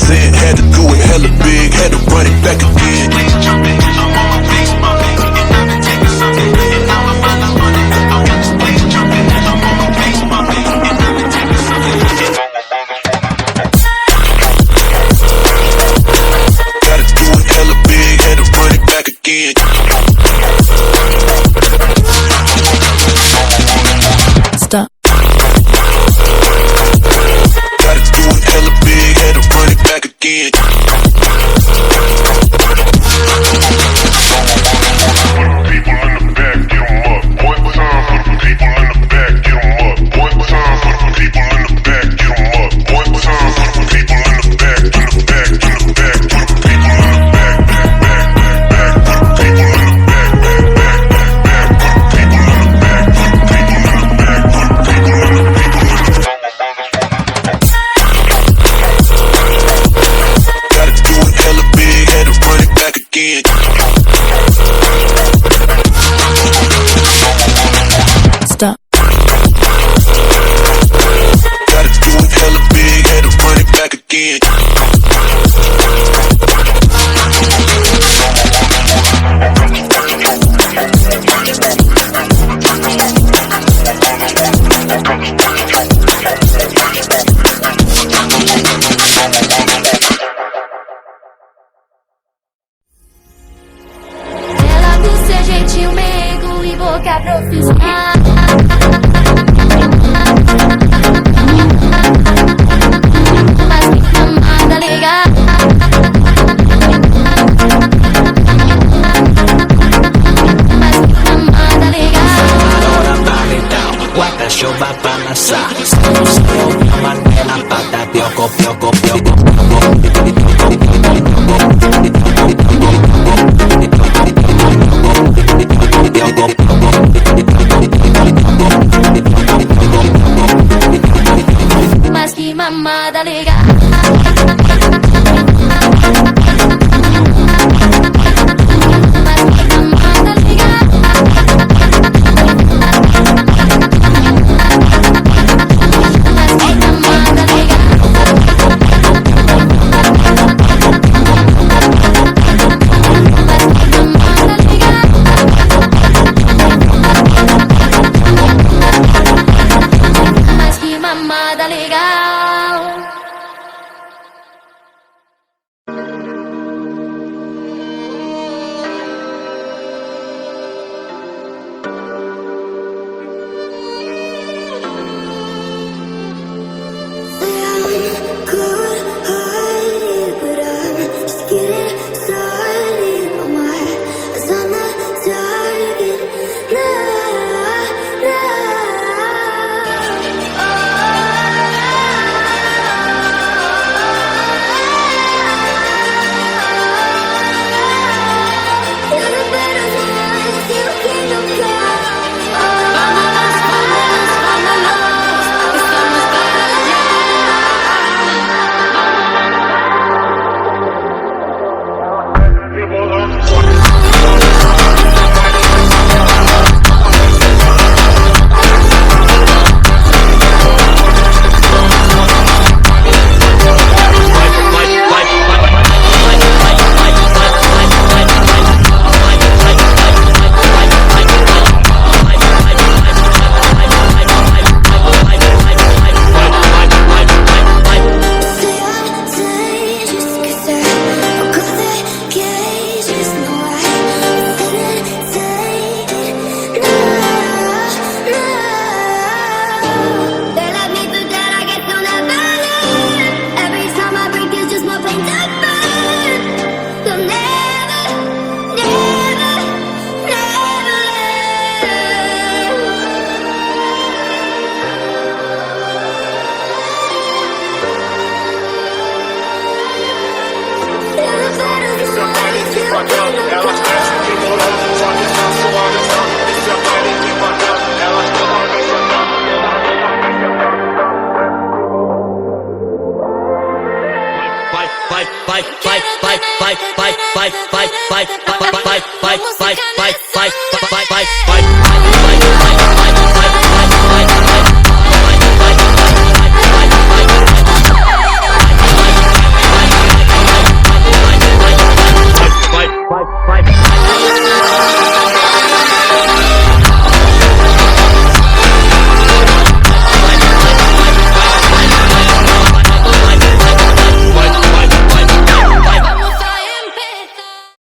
represent. Had to do it hella big, had to run it back again. Gotta do it hella big, had to run it back again. Stop. Gotta do it hella big, had to run it back again. People in the back, get 'em up. One time for the people in the back, get 'em up. One time for the people in the back, get 'em up. One time for the people in the back, in the back, in the back. For the people in the back, back, back, back, back. For the people in the back, back, back, back, back. For the people in the back, for the people in the back, for the people in the Gotta do it hella big, had to run it back again. Stop. Gotta do it hella big, had to run it back again. Ela por ser gentil, meigo e boca profissional. Mas que camada legal. Mas que camada legal. Ahora barretao, guata show va pra lançar. A martela pata, pioco, pioco, pioco, Mas que mamada legal. Mas que mamada legal. fight.